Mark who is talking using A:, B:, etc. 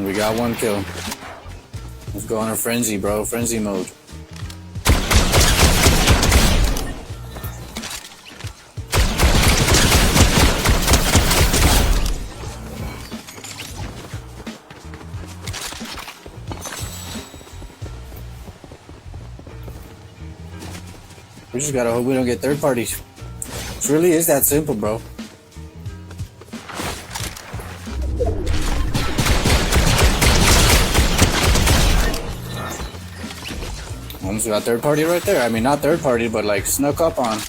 A: We got one kill. Let's go on a frenzy, bro. Frenzy mode. We just gotta hope we don't get third parties. It really is that simple, bro. Almost got third party right there. I mean, not third party, but like snuck up on.